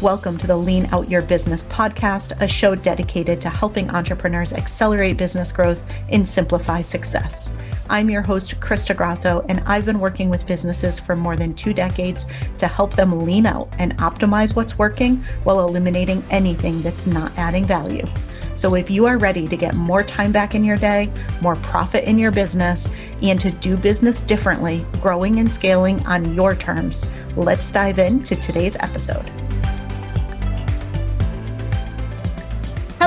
Welcome to the Lean Out Your Business podcast, a show dedicated to helping entrepreneurs accelerate business growth and simplify success. I'm your host, Krista Grasso, and I've been working with businesses for more than 2 decades to help them lean out and optimize what's working while eliminating anything that's not adding value. So if you are ready to get more time back in your day, more profit in your business, and to do business differently, growing and scaling on your terms, let's dive into today's episode.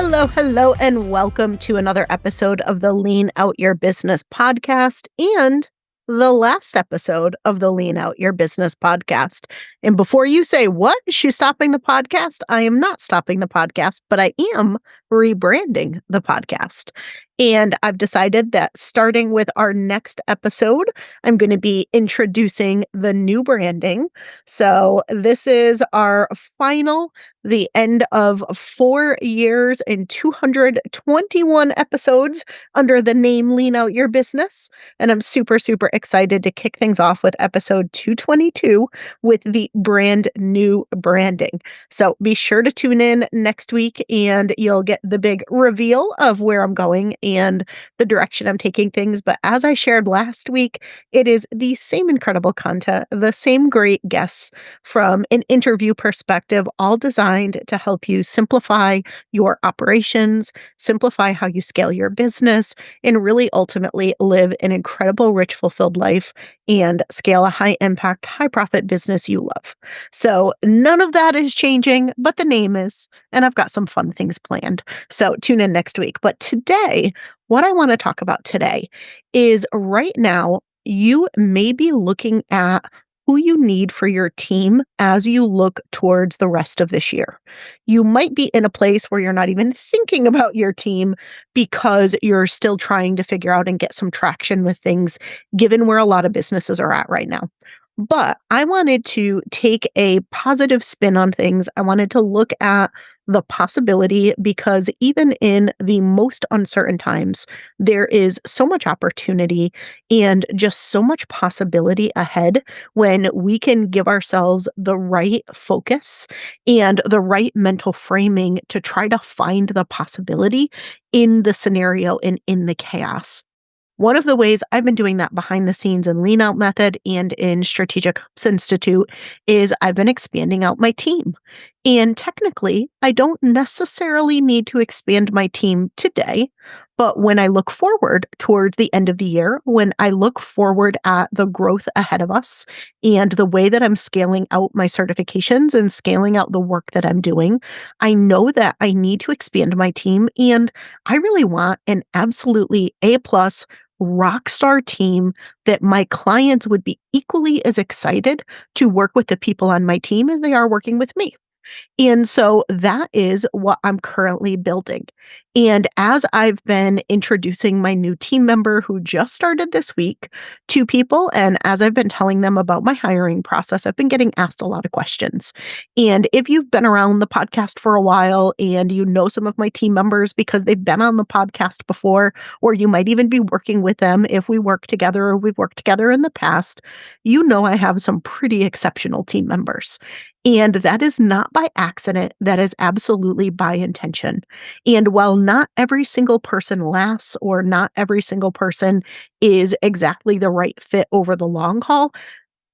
Hello, and welcome to another episode of the Lean Out Your Business podcast and the last episode of the Lean Out Your Business podcast. And before you say, what? She's stopping the podcast? I am not stopping the podcast, but I am rebranding the podcast. And I've decided that starting with our next episode, I'm going to be introducing the new branding. So this is our the end of 4 years and 221 episodes under the name Lean Out Your Business. And I'm super excited to kick things off with episode 222 with the brand new branding. So be sure to tune in next week and you'll get the big reveal of where I'm going and the direction I'm taking things. But as I shared last week, it is the same incredible content, the same great guests from an interview perspective, all designed to help you simplify your operations, simplify how you scale your business, and really ultimately live an incredible, rich, fulfilled life and scale a high impact, high profit business you love. So none of that is changing, but the name is, and I've got some fun things planned. So tune in next week. But today, what I want to talk about today is right now, you may be looking at who you need for your team as you look towards the rest of this year. You might be in a place where you're not even thinking about your team because you're still trying to figure out and get some traction with things, given where a lot of businesses are at right now. But I wanted to take a positive spin on things. I wanted to look at the possibility because even in the most uncertain times, there is so much opportunity and just so much possibility ahead when we can give ourselves the right focus and the right mental framing to try to find the possibility in the scenario and in the chaos. One of the ways I've been doing that behind the scenes in Lean Out Method and in Strategic Ops Institute is I've been expanding out my team. And technically, I don't necessarily need to expand my team today. But when I look forward towards the end of the year, when I look forward at the growth ahead of us and the way that I'm scaling out my certifications and scaling out the work that I'm doing, I know that I need to expand my team. And I really want an absolutely A+ rock star team that my clients would be equally as excited to work with the people on my team as they are working with me. And so that is what I'm currently building. And as I've been introducing my new team member who just started this week to people, and as I've been telling them about my hiring process, I've been getting asked a lot of questions. And if you've been around the podcast for a while and you know some of my team members because they've been on the podcast before, or you might even be working with them if we work together or we've worked together in the past, you know I have some pretty exceptional team members. And that is not by accident. That is absolutely by intention. And while not every single person lasts or not every single person is exactly the right fit over the long haul,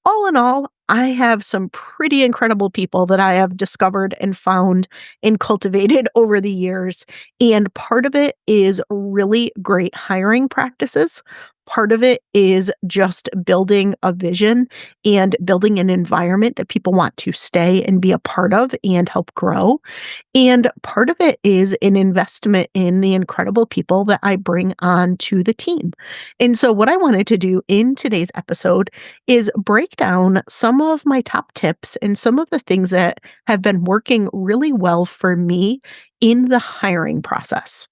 all in all, I have some pretty incredible people that I have discovered and found and cultivated over the years. And part of it is really great hiring practices. Part of it is just building a vision and building an environment that people want to stay and be a part of and help grow. And part of it is an investment in the incredible people that I bring on to the team. And so what I wanted to do in today's episode is break down some of my top tips and some of the things that have been working really well for me in the hiring process.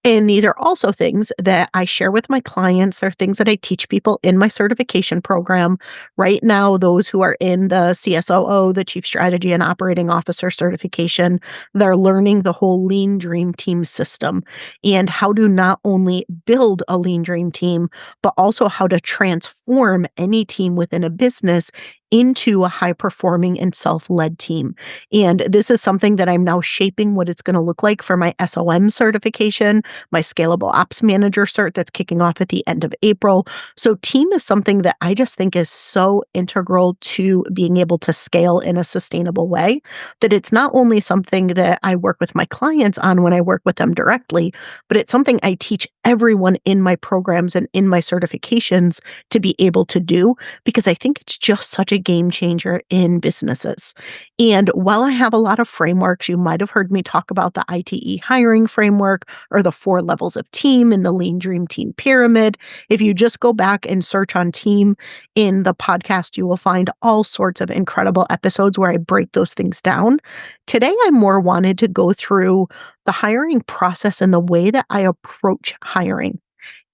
And these are also things that I share with my clients. They're things that I teach people in my certification program. Right now, those who are in the CSOO, the Chief Strategy and Operating Officer certification, they're learning the whole Lean Dream Team system and how to not only build a Lean Dream Team, but also how to transform any team within a business into a high performing and self-led team. And this is something that I'm now shaping what it's going to look like for my SOM certification, my scalable ops manager cert that's kicking off at the end of April. So team is something that I just think is so integral to being able to scale in a sustainable way that it's not only something that I work with my clients on when I work with them directly, but it's something I teach everyone in my programs and in my certifications to be able to do because I think it's just such a game changer in businesses. And while I have a lot of frameworks, you might have heard me talk about the ITE hiring framework or the 4 levels of team in the Lean Dream Team pyramid. If you just go back and search on team in the podcast, you will find all sorts of incredible episodes where I break those things down. Today, I more wanted to go through the hiring process and the way that I approach hiring.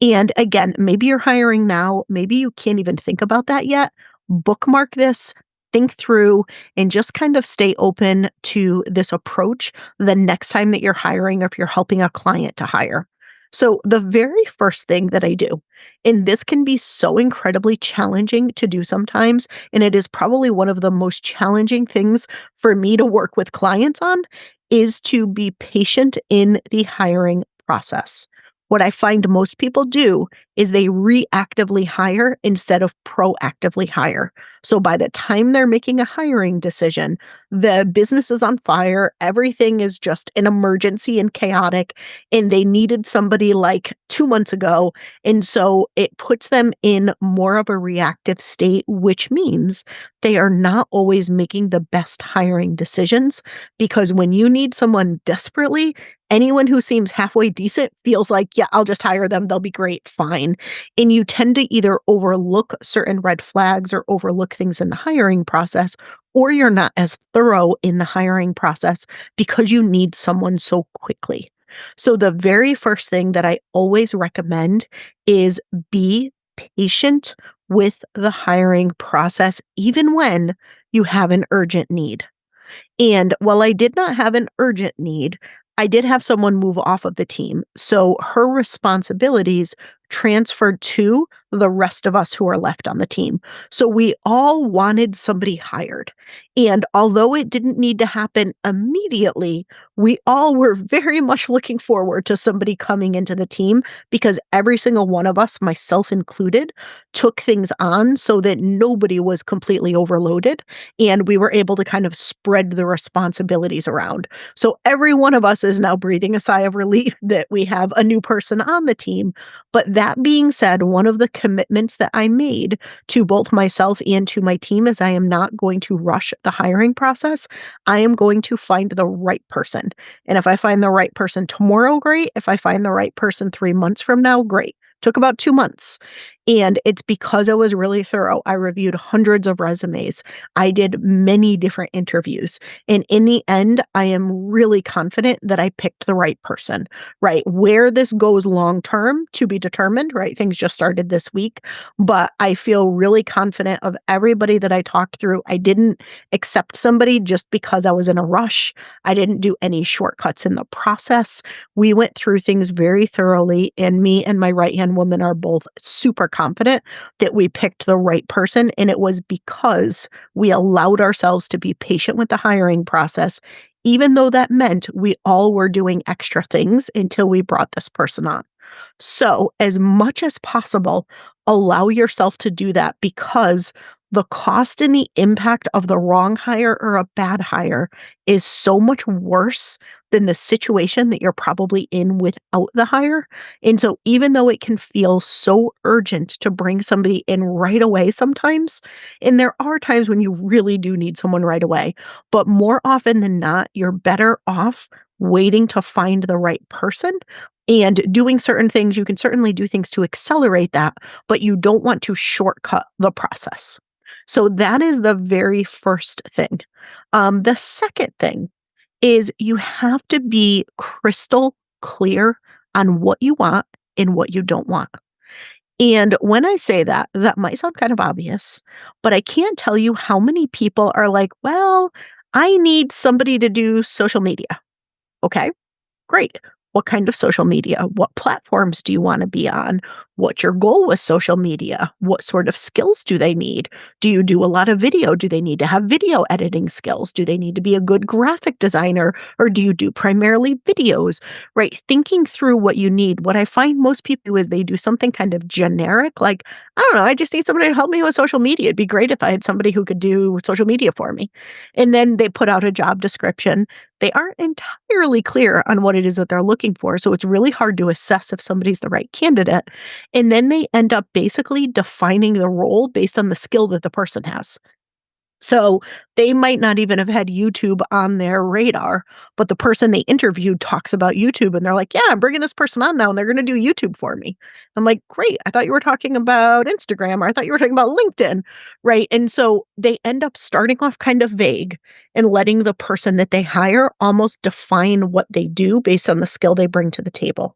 And again, maybe you're hiring now, maybe you can't even think about that yet. Bookmark this, think through, and just kind of stay open to this approach the next time that you're hiring or if you're helping a client to hire. So, the very first thing that I do, and this can be so incredibly challenging to do sometimes, and it is probably one of the most challenging things for me to work with clients on, is to be patient in the hiring process. What I find most people do is they reactively hire instead of proactively hire. So by the time they're making a hiring decision, the business is on fire, everything is just an emergency and chaotic, and they needed somebody like 2 months ago. And so it puts them in more of a reactive state, which means they are not always making the best hiring decisions because when you need someone desperately, anyone who seems halfway decent feels like, yeah, I'll just hire them. They'll be great. Fine. And you tend to either overlook certain red flags or overlook things in the hiring process, or you're not as thorough in the hiring process because you need someone so quickly. So, the very first thing that I always recommend is be patient with the hiring process, even when you have an urgent need. And while I did not have an urgent need, I did have someone move off of the team. So her responsibilities transferred to the rest of us who are left on the team. So we all wanted somebody hired. And although it didn't need to happen immediately, we all were very much looking forward to somebody coming into the team because every single one of us, myself included, took things on so that nobody was completely overloaded and we were able to kind of spread the responsibilities around. So every one of us is now breathing a sigh of relief that we have a new person on the team. But that being said, one of the commitments that I made to both myself and to my team is I am not going to rush the hiring process. I am going to find the right person. And if I find the right person tomorrow, great. If I find the right person 3 months from now, great. Took about 2 months. And it's because I was really thorough. I reviewed hundreds of resumes. I did many different interviews. And in the end, I am really confident that I picked the right person, right? Where this goes long term to be determined, right? Things just started this week, but I feel really confident of everybody that I talked through. I didn't accept somebody just because I was in a rush. I didn't do any shortcuts in the process. We went through things very thoroughly, and me and my right-hand woman are both super confident that we picked the right person, and it was because we allowed ourselves to be patient with the hiring process, even though that meant we all were doing extra things until we brought this person on. So, as much as possible, allow yourself to do that because the cost and the impact of the wrong hire or a bad hire is so much worse than the situation that you're probably in without the hire. And so, even though it can feel so urgent to bring somebody in right away sometimes, and there are times when you really do need someone right away, but more often than not, you're better off waiting to find the right person and doing certain things. You can certainly do things to accelerate that, but you don't want to shortcut the process. So that is the very first thing. The second thing is you have to be crystal clear on what you want and what you don't want. And when I say that, that might sound kind of obvious, but I can't tell you how many people are like, well, I need somebody to do social media. Okay, great. What kind of social media? What platforms do you want to be on? What's your goal with social media? What sort of skills do they need? Do you do a lot of video? Do they need to have video editing skills? Do they need to be a good graphic designer? Or do you do primarily videos? Right? Thinking through what you need. What I find most people do is they do something kind of generic, like, I don't know, I just need somebody to help me with social media. It'd be great if I had somebody who could do social media for me. And then they put out a job description. They aren't entirely clear on what it is that they're looking for. So it's really hard to assess if somebody's the right candidate. And then they end up basically defining the role based on the skill that the person has. So they might not even have had YouTube on their radar, but the person they interviewed talks about YouTube and they're like, yeah, I'm bringing this person on now and they're going to do YouTube for me. I'm like, great. I thought you were talking about Instagram or I thought you were talking about LinkedIn. Right. And so they end up starting off kind of vague and letting the person that they hire almost define what they do based on the skill they bring to the table.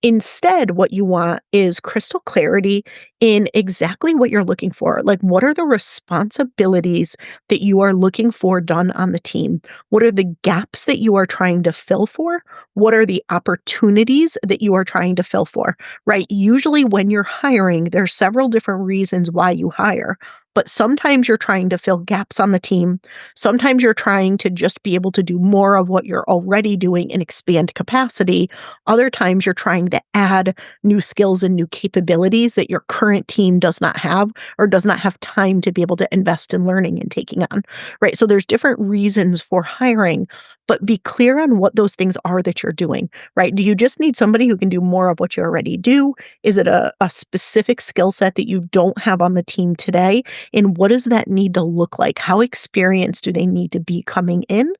Instead, what you want is crystal clarity in exactly what you're looking for. Like, what are the responsibilities that you are looking for done on the team? What are the gaps that you are trying to fill for? What are the opportunities that you are trying to fill for? Right? Usually, when you're hiring, there's several different reasons why you hire. But sometimes you're trying to fill gaps on the team. Sometimes you're trying to just be able to do more of what you're already doing and expand capacity. Other times you're trying to add new skills and new capabilities that your current team does not have or does not have time to be able to invest in learning and taking on, right? So there's different reasons for hiring, but be clear on what those things are that you're doing, right? Do you just need somebody who can do more of what you already do? Is it a specific skill set that you don't have on the team today? And what does that need to look like? How experienced do they need to be coming in?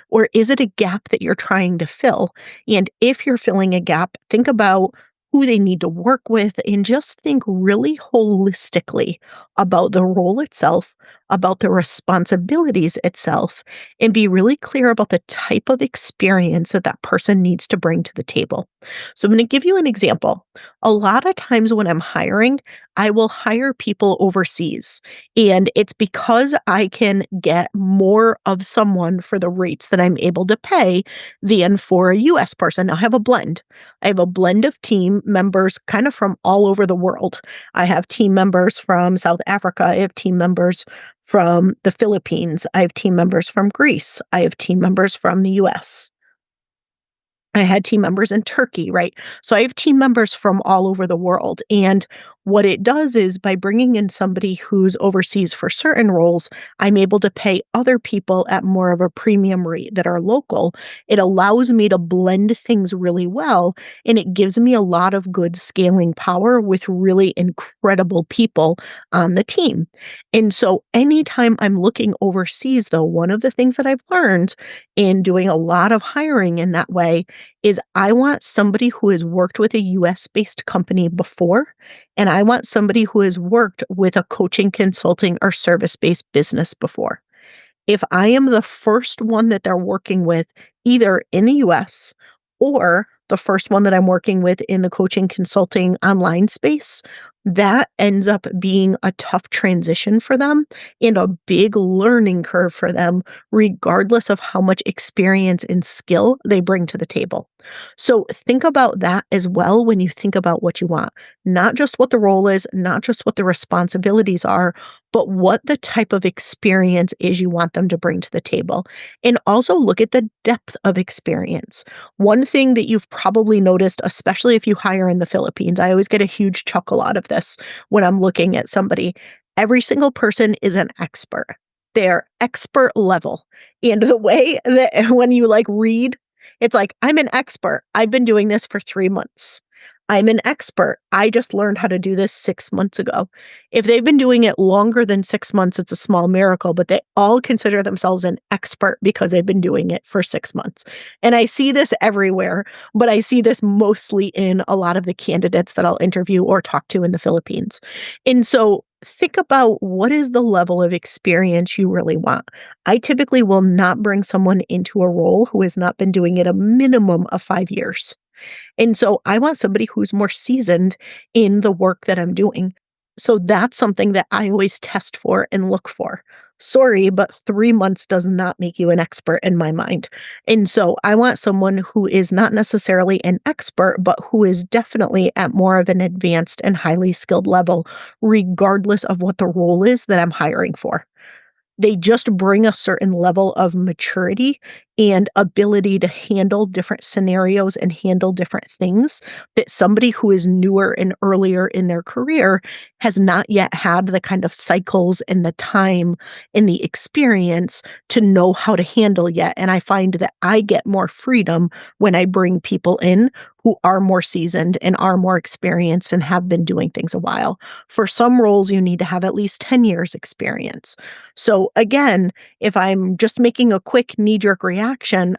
Or is it a gap that you're trying to fill? And if you're filling a gap, think about who they need to work with and just think really holistically about the role itself, about the responsibilities itself, and be really clear about the type of experience that that person needs to bring to the table. So I'm going to give you an example. A lot of times when I'm hiring, I will hire people overseas. And it's because I can get more of someone for the rates that I'm able to pay than for a US person. Now, I have a blend. I have a blend of team members kind of from all over the world. I have team members from South Africa. I have team members from the Philippines. I have team members from Greece. I have team members from the US. I had team members in Turkey, right? So I have team members from all over the world. And what it does is by bringing in somebody who's overseas for certain roles, I'm able to pay other people at more of a premium rate that are local. It allows me to blend things really well, and it gives me a lot of good scaling power with really incredible people on the team. And so anytime I'm looking overseas, though, one of the things that I've learned in doing a lot of hiring in that way is I want somebody who has worked with a US-based company before, and I want somebody who has worked with a coaching, consulting, or service-based business before. If I am the first one that they're working with, either in the US or the first one that I'm working with in the coaching, consulting, online space, that ends up being a tough transition for them and a big learning curve for them, regardless of how much experience and skill they bring to the table. So think about that as well when you think about what you want. Not just what the role is, not just what the responsibilities are, but what the type of experience is you want them to bring to the table. And also look at the depth of experience. One thing that you've probably noticed, especially if you hire in the Philippines, I always get a huge chuckle out of this when I'm looking at somebody. Every single person is an expert. They're expert level. And the way that when you like read, it's like, I'm an expert. I've been doing this for 3 months. I'm an expert. I just learned how to do this 6 months ago. If they've been doing it longer than 6 months, it's a small miracle, but they all consider themselves an expert because they've been doing it for 6 months. And I see this everywhere, but I see this mostly in a lot of the candidates that I'll interview or talk to in the Philippines. And so think about what is the level of experience you really want. I typically will not bring someone into a role who has not been doing it a minimum of 5 years. And so I want somebody who's more seasoned in the work that I'm doing. So that's something that I always test for and look for. Sorry, but 3 months does not make you an expert in my mind. And so I want someone who is not necessarily an expert, but who is definitely at more of an advanced and highly skilled level, regardless of what the role is that I'm hiring for. They just bring a certain level of maturity and ability to handle different scenarios and handle different things that somebody who is newer and earlier in their career has not yet had the kind of cycles and the time and the experience to know how to handle yet. And I find that I get more freedom when I bring people in who are more seasoned and are more experienced and have been doing things a while. For some roles, you need to have at least 10 years experience. So again, if I'm just making a quick knee jerk reaction,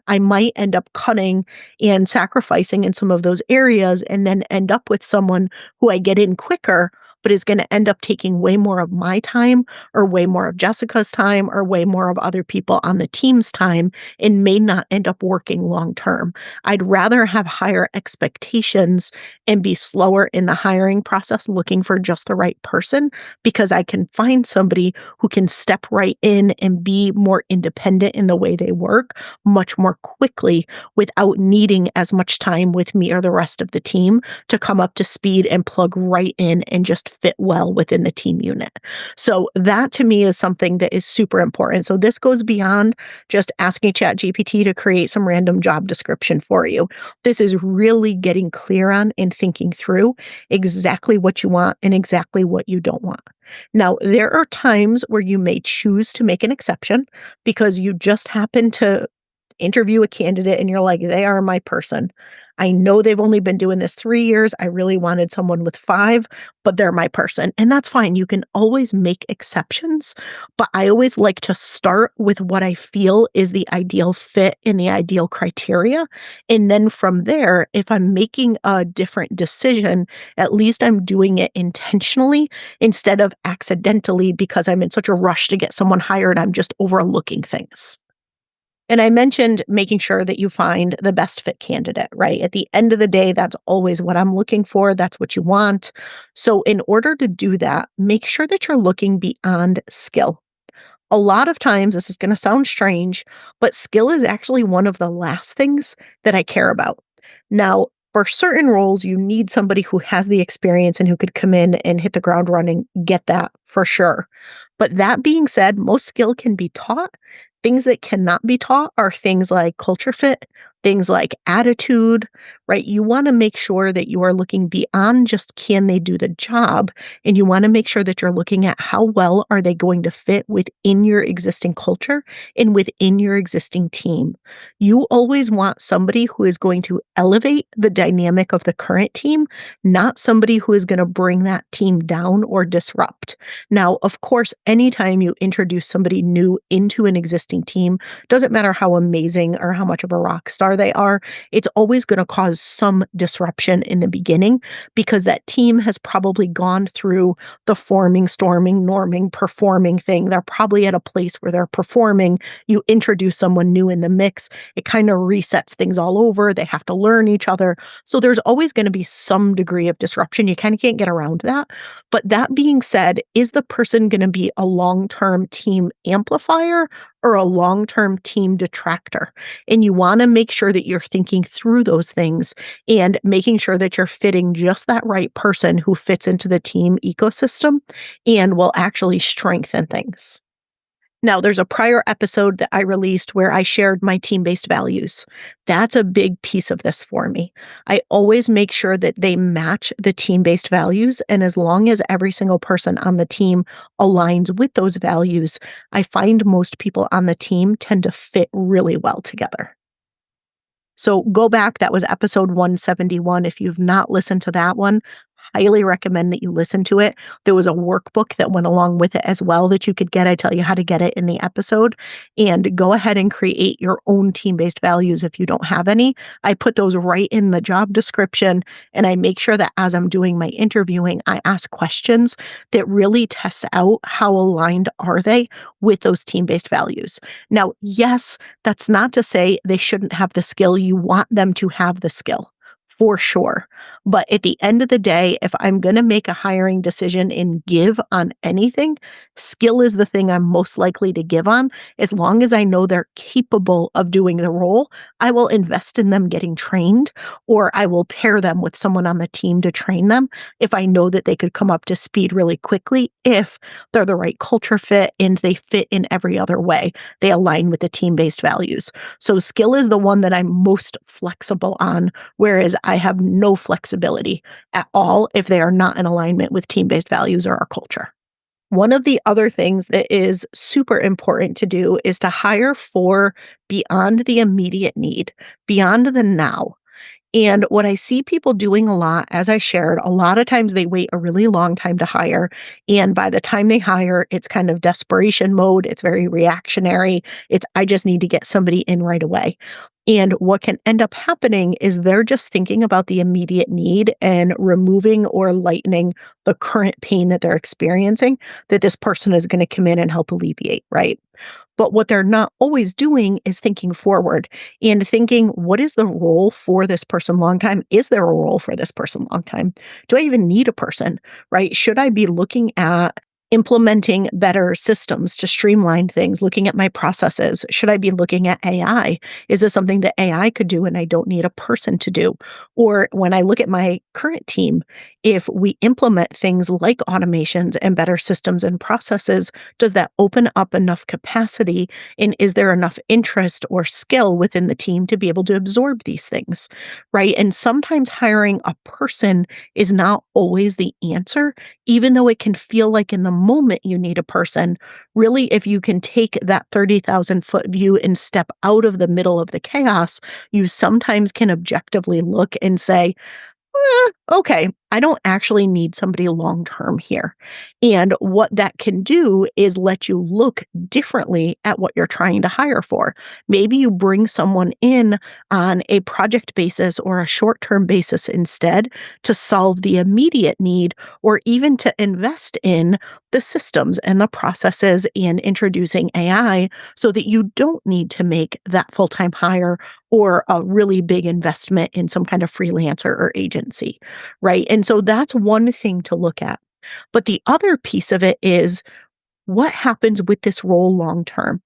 I might end up cutting and sacrificing in some of those areas and then end up with someone who I get in quicker, but is going to end up taking way more of my time or way more of Jessica's time or way more of other people on the team's time and may not end up working long term. I'd rather have higher expectations and be slower in the hiring process looking for just the right person because I can find somebody who can step right in and be more independent in the way they work much more quickly without needing as much time with me or the rest of the team to come up to speed and plug right in and just fit well within the team unit. So that to me is something that is super important. So this goes beyond just asking ChatGPT to create some random job description for you. This is really getting clear on and thinking through exactly what you want and exactly what you don't want. Now, there are times where you may choose to make an exception because you just happen to interview a candidate and you're like, they are my person. I know they've only been doing this 3 years. I really wanted someone with 5, but they're my person. And that's fine. You can always make exceptions, but I always like to start with what I feel is the ideal fit and the ideal criteria. And then from there, if I'm making a different decision, at least I'm doing it intentionally instead of accidentally because I'm in such a rush to get someone hired. I'm just overlooking things. And I mentioned making sure that you find the best fit candidate, right? At the end of the day, that's always what I'm looking for. That's what you want. So, in order to do that, make sure that you're looking beyond skill. A lot of times, this is going to sound strange, but skill is actually one of the last things that I care about. Now, for certain roles, you need somebody who has the experience and who could come in and hit the ground running, get that for sure. But that being said, most skill can be taught. Things that cannot be taught are things like culture fit, things like attitude, right? You want to make sure that you are looking beyond just can they do the job, and you want to make sure that you're looking at how well are they going to fit within your existing culture and within your existing team. You always want somebody who is going to elevate the dynamic of the current team, not somebody who is going to bring that team down or disrupt. Now, of course, anytime you introduce somebody new into an existing team, doesn't matter how amazing or how much of a rock star they are, it's always going to cause some disruption in the beginning because that team has probably gone through the forming, storming, norming, performing thing. They're probably at a place where they're performing. You introduce someone new in the mix, it kind of resets things all over. They have to learn each other. So there's always going to be some degree of disruption. You kind of can't get around that. But that being said, is the person going to be a long-term team amplifier or a long-term team detractor? And you want to make sure that you're thinking through those things and making sure that you're fitting just that right person who fits into the team ecosystem and will actually strengthen things. Now, there's a prior episode that I released where I shared my team-based values. That's a big piece of this for me. I always make sure that they match the team-based values, and as long as every single person on the team aligns with those values, I find most people on the team tend to fit really well together. So go back, that was episode 171. If you've not listened to that one, highly recommend that you listen to it. There was a workbook that went along with it as well that you could get. I tell you how to get it in the episode. And go ahead and create your own team-based values if you don't have any. I put those right in the job description, and I make sure that as I'm doing my interviewing, I ask questions that really test out how aligned are they with those team-based values. Now, yes, that's not to say they shouldn't have the skill. You want them to have the skill, for sure. But at the end of the day, if I'm going to make a hiring decision and give on anything, skill is the thing I'm most likely to give on. As long as I know they're capable of doing the role, I will invest in them getting trained, or I will pair them with someone on the team to train them if I know that they could come up to speed really quickly, if they're the right culture fit and they fit in every other way. They align with the team-based values. So skill is the one that I'm most flexible on, whereas I have no flexibility at all if they are not in alignment with team-based values or our culture. One of the other things that is super important to do is to hire for beyond the immediate need, beyond the now. And what I see people doing a lot, as I shared, a lot of times they wait a really long time to hire. And by the time they hire, it's kind of desperation mode. It's very reactionary. It's, I just need to get somebody in right away. And what can end up happening is they're just thinking about the immediate need and removing or lightening the current pain that they're experiencing that this person is going to come in and help alleviate, right? But what they're not always doing is thinking forward and thinking, what is the role for this person long time? Is there a role for this person long time? Do I even need a person, right? Should I be looking at implementing better systems to streamline things, looking at my processes? Should I be looking at AI? Is this something that AI could do and I don't need a person to do? Or when I look at my current team, if we implement things like automations and better systems and processes, does that open up enough capacity? And is there enough interest or skill within the team to be able to absorb these things? Right. And sometimes hiring a person is not always the answer, even though it can feel like in the moment you need a person. Really, if you can take that 30,000-foot view and step out of the middle of the chaos, you sometimes can objectively look and say, okay, I don't actually need somebody long term here. And what that can do is let you look differently at what you're trying to hire for. Maybe you bring someone in on a project basis or a short term basis instead to solve the immediate need, or even to invest in the systems and the processes and introducing AI so that you don't need to make that full time hire or a really big investment in some kind of freelancer or agency, right? And so that's one thing to look at. But the other piece of it is, what happens with this role long term?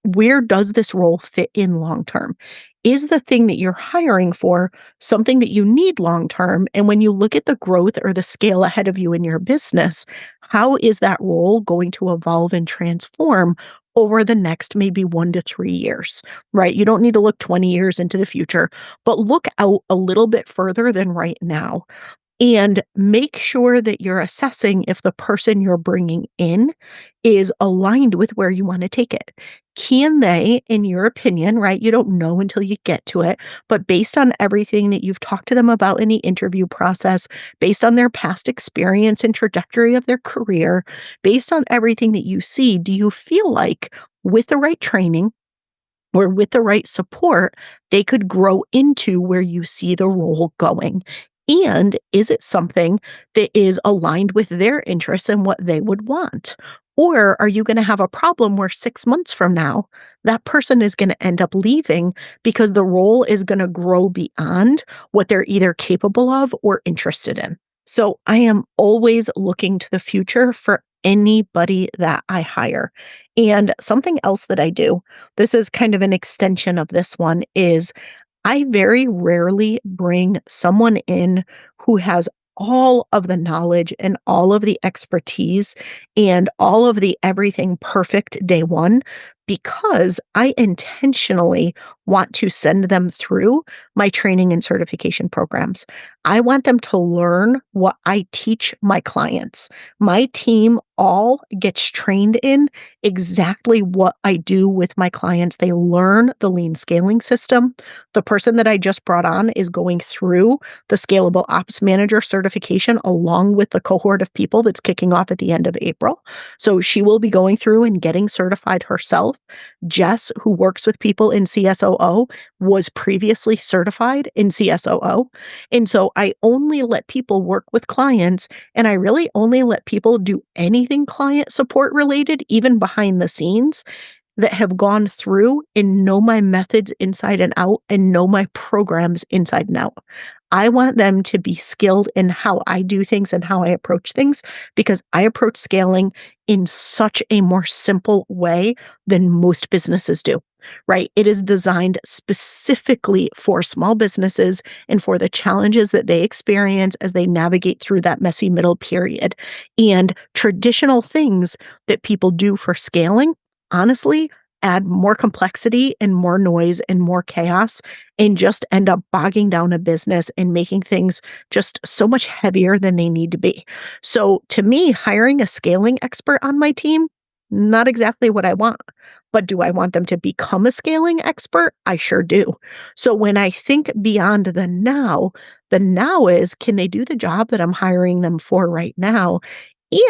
Where does this role fit in long term? Is the thing that you're hiring for something that you need long term? And when you look at the growth or the scale ahead of you in your business, how is that role going to evolve and transform over the next maybe 1 to 3 years, right? You don't need to look 20 years into the future, but look out a little bit further than right now and make sure that you're assessing if the person you're bringing in is aligned with where you want to take it. Can they, in your opinion, right? You don't know until you get to it, but based on everything that you've talked to them about in the interview process, based on their past experience and trajectory of their career, based on everything that you see, do you feel like with the right training, or with the right support, they could grow into where you see the role going? And is it something that is aligned with their interests and what they would want? Or are you going to have a problem where 6 months from now, that person is going to end up leaving because the role is going to grow beyond what they're either capable of or interested in? So I am always looking to the future for anybody that I hire. And something else that I do, this is kind of an extension of this one, is I very rarely bring someone in who has all of the knowledge and all of the expertise and all of the everything perfect day one, because I intentionally want to send them through my training and certification programs. I want them to learn what I teach my clients. My team all gets trained in exactly what I do with my clients. They learn the lean scaling system. The person that I just brought on is going through the Scalable Ops Manager certification along with the cohort of people that's kicking off at the end of April. So she will be going through and getting certified herself. Jess, who works with people in CSOO, was previously certified in CSOO. And so I only let people work with clients, and I really only let people do anything client support related, even behind the scenes, that have gone through and know my methods inside and out and know my programs inside and out. I want them to be skilled in how I do things and how I approach things because I approach scaling in such a more simple way than most businesses do, right? It is designed specifically for small businesses and for the challenges that they experience as they navigate through that messy middle period. And traditional things that people do for scaling, honestly, add more complexity and more noise and more chaos and just end up bogging down a business and making things just so much heavier than they need to be. So to me, hiring a scaling expert on my team, not exactly what I want. But do I want them to become a scaling expert? I sure do. So when I think beyond the now is, can they do the job that I'm hiring them for right now?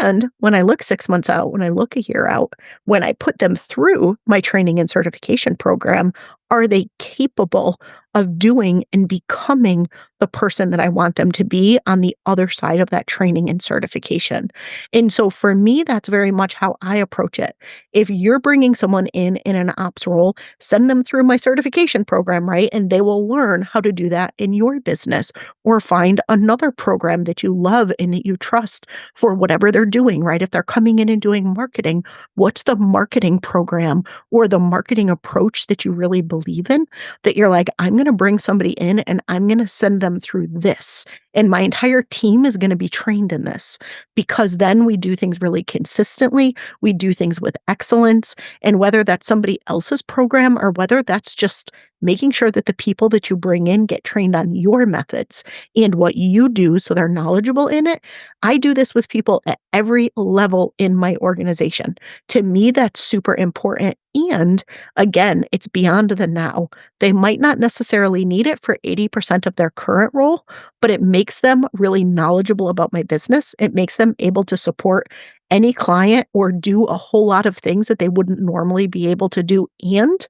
And when I look 6 months out, when I look a year out, when I put them through my training and certification program, are they capable of doing and becoming the person that I want them to be on the other side of that training and certification? And so for me, that's very much how I approach it. If you're bringing someone in an ops role, send them through my certification program, right? And they will learn how to do that in your business or find another program that you love and that you trust for whatever they're doing, right? If they're coming in and doing marketing, what's the marketing program or the marketing approach that you really believe in that you're like, I'm going to bring somebody in and I'm going to send them through this. And my entire team is going to be trained in this because then we do things really consistently. We do things with excellence. And whether that's somebody else's program or whether that's just making sure that the people that you bring in get trained on your methods and what you do so they're knowledgeable in it. I do this with people at every level in my organization. To me, that's super important. And again, it's beyond the now. They might not necessarily need it for 80% of their current role, but it makes them really knowledgeable about my business. It makes them able to support any client or do a whole lot of things that they wouldn't normally be able to do. And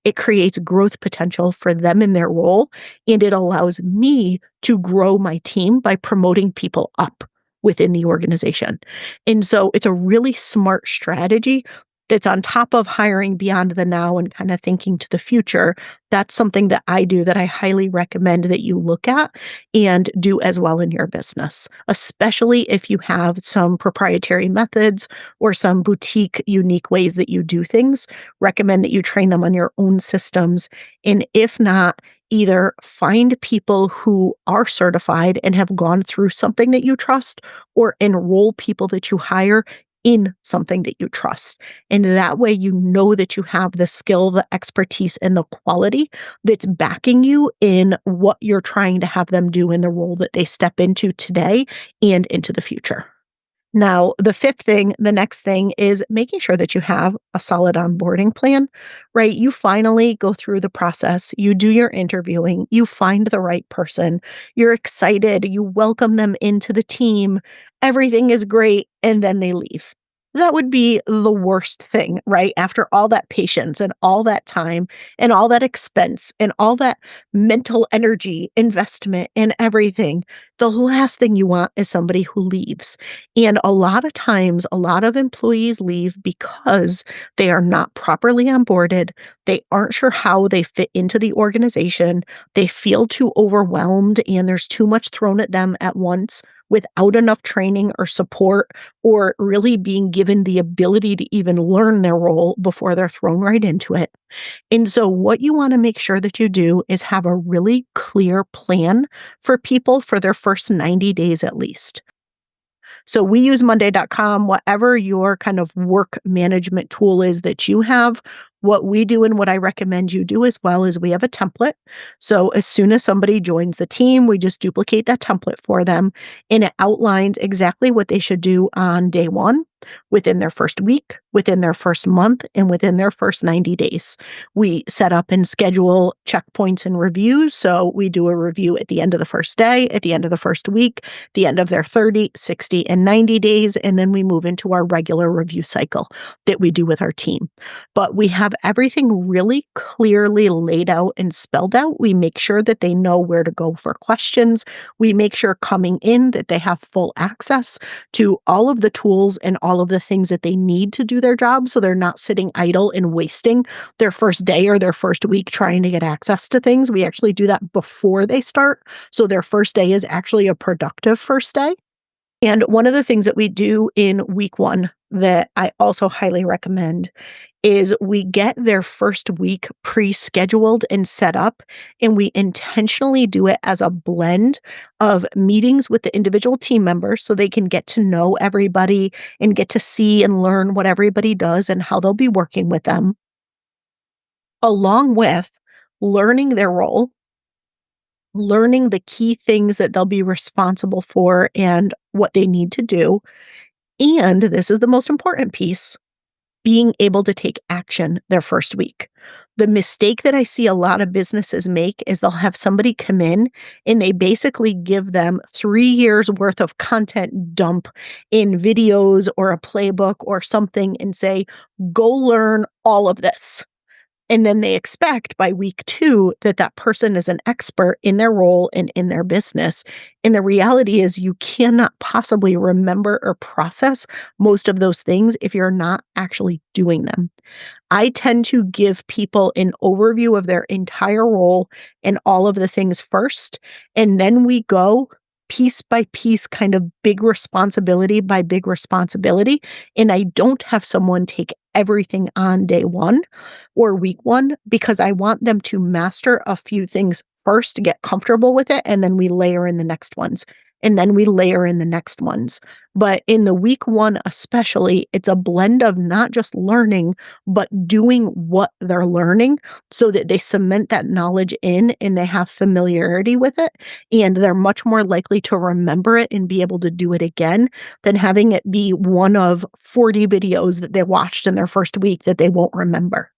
it creates growth potential for them in their role, and it allows me to grow my team by promoting people up within the organization. And so it's a really smart strategy that's on top of hiring beyond the now and kind of thinking to the future. That's something that I do that I highly recommend that you look at and do as well in your business, especially if you have some proprietary methods or some boutique, unique ways that you do things. Recommend that you train them on your own systems. And if not, either find people who are certified and have gone through something that you trust or enroll people that you hire in something that you trust. And that way, you know that you have the skill, the expertise, and the quality that's backing you in what you're trying to have them do in the role that they step into today and into the future. Now, the next thing is making sure that you have a solid onboarding plan, right? You finally go through the process, you do your interviewing, you find the right person, you're excited, you welcome them into the team, everything is great, and then they leave. That would be the worst thing, right? After all that patience and all that time and all that expense and all that mental energy investment and everything, the last thing you want is somebody who leaves. And a lot of times, a lot of employees leave because they are not properly onboarded. They aren't sure how they fit into the organization. They feel too overwhelmed and there's too much thrown at them at once without enough training or support or really being given the ability to even learn their role before they're thrown right into it. And so, what you want to make sure that you do is have a really clear plan for people for their first 90 days at least. So we use Monday.com, whatever your kind of work management tool is that you have. What we do and what I recommend you do as well is we have a template. So as soon as somebody joins the team, we just duplicate that template for them and it outlines exactly what they should do on day one, within their first week, within their first month, and within their first 90 days. We set up and schedule checkpoints and reviews. So we do a review at the end of the first day, at the end of the first week, the end of their 30, 60, and 90 days, and then we move into our regular review cycle that we do with our team. But we have everything really clearly laid out and spelled out. We make sure that they know where to go for questions. We make sure coming in that they have full access to all of the tools and all all of the things that they need to do their job so they're not sitting idle and wasting their first day or their first week trying to get access to things. We actually do that before they start. So their first day is actually a productive first day. And one of the things that we do in week one that I also highly recommend is we get their first week pre-scheduled and set up, and we intentionally do it as a blend of meetings with the individual team members so they can get to know everybody and get to see and learn what everybody does and how they'll be working with them, along with learning their role, learning the key things that they'll be responsible for and what they need to do. And this is the most important piece, being able to take action their first week. The mistake that I see a lot of businesses make is they'll have somebody come in and they basically give them 3 years worth of content dump in videos or a playbook or something and say, go learn all of this. And then they expect by week 2 that that person is an expert in their role and in their business. And the reality is you cannot possibly remember or process most of those things if you're not actually doing them. I tend to give people an overview of their entire role and all of the things first, and then we go piece by piece, kind of big responsibility by big responsibility. And I don't have someone take everything on day 1 or week 1 because I want them to master a few things first to get comfortable with it, and then we layer in the next ones. And then we layer in the next ones. But in the week 1 especially, it's a blend of not just learning, but doing what they're learning so that they cement that knowledge in and they have familiarity with it. And they're much more likely to remember it and be able to do it again than having it be one of 40 videos that they watched in their first week that they won't remember.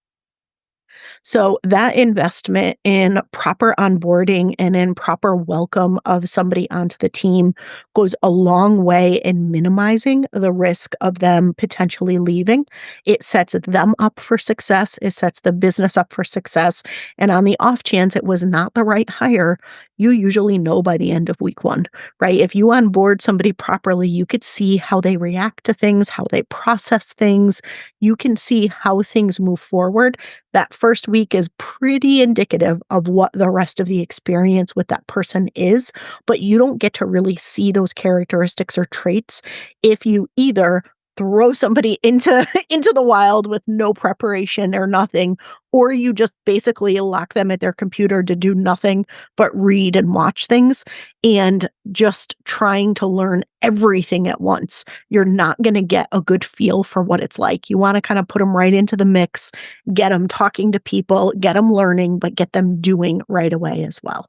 So that investment in proper onboarding and in proper welcome of somebody onto the team goes a long way in minimizing the risk of them potentially leaving. It sets them up for success. It sets the business up for success. And on the off chance it was not the right hire, you usually know by the end of week 1, right? If you onboard somebody properly, you could see how they react to things, how they process things. You can see how things move forward. That first week is pretty indicative of what the rest of the experience with that person is, but you don't get to really see those characteristics or traits if you either throw somebody into into the wild with no preparation or nothing, or you just basically lock them at their computer to do nothing but read and watch things and just trying to learn everything at once. You're not going to get a good feel for what it's like. You want to kind of put them right into the mix, get them talking to people, get them learning, but get them doing right away as well.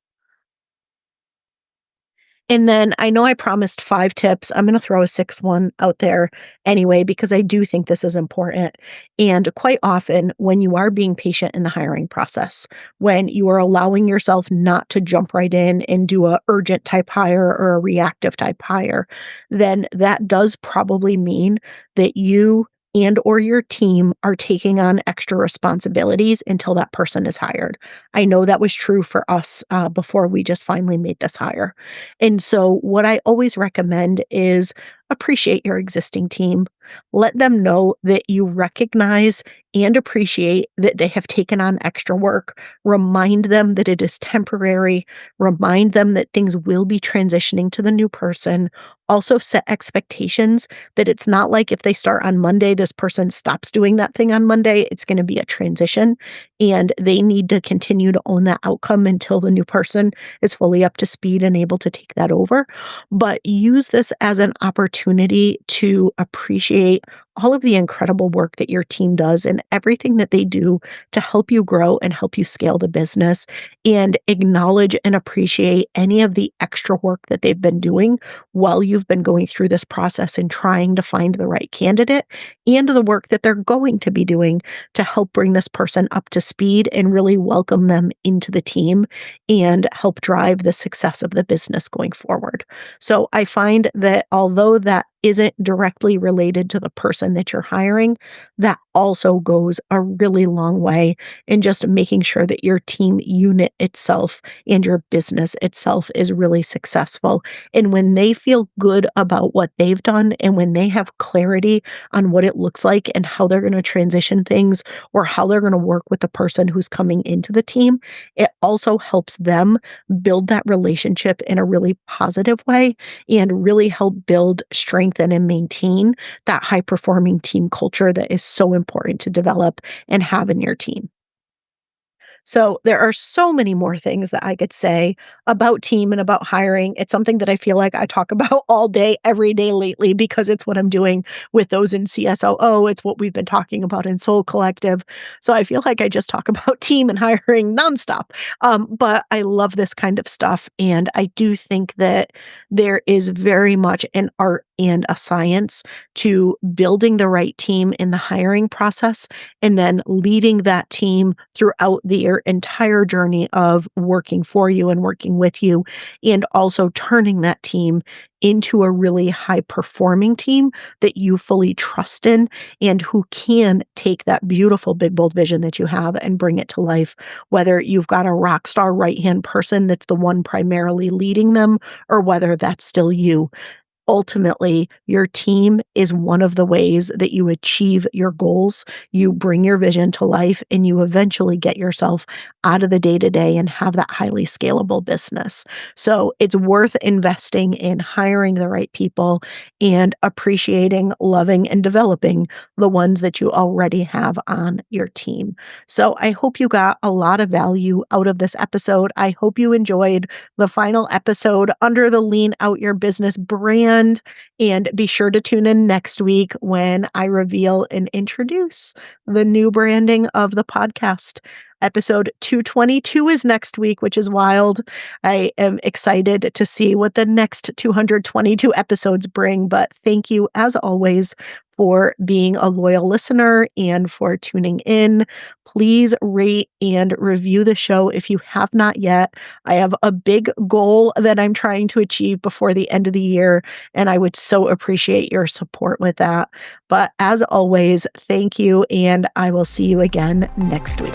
And then I know I promised 5 tips. I'm going to throw a 6th one out there anyway, because I do think this is important. And quite often, when you are being patient in the hiring process, when you are allowing yourself not to jump right in and do a urgent type hire or a reactive type hire, then that does probably mean that you and or your team are taking on extra responsibilities until that person is hired. I know that was true for us before we just finally made this hire. And so what I always recommend is appreciate your existing team. Let them know that you recognize and appreciate that they have taken on extra work. Remind them that it is temporary. Remind them that things will be transitioning to the new person. Also set expectations that it's not like if they start on Monday, this person stops doing that thing on Monday. It's going to be a transition and they need to continue to own that outcome until the new person is fully up to speed and able to take that over. But use this as an opportunity to appreciate all of the incredible work that your team does and everything that they do to help you grow and help you scale the business, and acknowledge and appreciate any of the extra work that they've been doing while you've been going through this process and trying to find the right candidate, and the work that they're going to be doing to help bring this person up to speed and really welcome them into the team and help drive the success of the business going forward. So I find that although that isn't directly related to the person that you're hiring, that also goes a really long way in just making sure that your team unit itself and your business itself is really successful. And when they feel good about what they've done and when they have clarity on what it looks like and how they're going to transition things or how they're going to work with the person who's coming into the team, it also helps them build that relationship in a really positive way and really help build, strengthen, and maintain that high performing team culture that is so important to develop and have in your team. So there are so many more things that I could say about team and about hiring. It's something that I feel like I talk about all day, every day lately, because it's what I'm doing with those in CSOO. It's what we've been talking about in Soul Collective. So I feel like I just talk about team and hiring nonstop. But I love this kind of stuff. And I do think that there is very much an art and a science to building the right team in the hiring process and then leading that team throughout their entire journey of working for you and working with you, and also turning that team into a really high performing team that you fully trust in and who can take that beautiful big bold vision that you have and bring it to life, whether you've got a rock star right hand person that's the one primarily leading them or whether that's still you. Ultimately, your team is one of the ways that you achieve your goals. You bring your vision to life and you eventually get yourself out of the day to day and have that highly scalable business. So it's worth investing in hiring the right people and appreciating, loving, and developing the ones that you already have on your team. So I hope you got a lot of value out of this episode. I hope you enjoyed the final episode under the Lean Out Your Business brand. And be sure to tune in next week when I reveal and introduce the new branding of the podcast. Episode 222 is next week, which is wild. I am excited to see what the next 222 episodes bring. But thank you, as always, for being a loyal listener and for tuning in. Please rate and review the show if you have not yet. I have a big goal that I'm trying to achieve before the end of the year, and I would so appreciate your support with that. But as always, thank you, and I will see you again next week.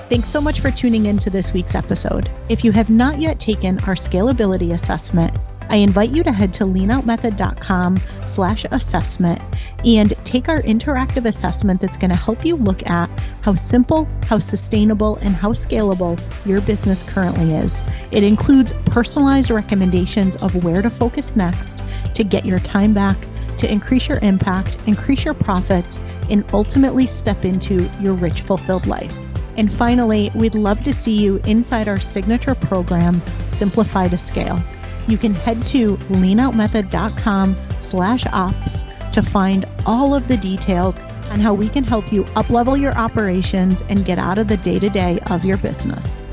Thanks so much for tuning in to this week's episode. If you have not yet taken our scalability assessment, I invite you to head to leanoutmethod.com/assessment and take our interactive assessment that's going to help you look at how simple, how sustainable, and how scalable your business currently is. It includes personalized recommendations of where to focus next to get your time back, to increase your impact, increase your profits, and ultimately step into your rich, fulfilled life. And finally, we'd love to see you inside our signature program, Simplify to Scale. You can head to leanoutmethod.com/ops to find all of the details on how we can help you uplevel your operations and get out of the day-to-day of your business.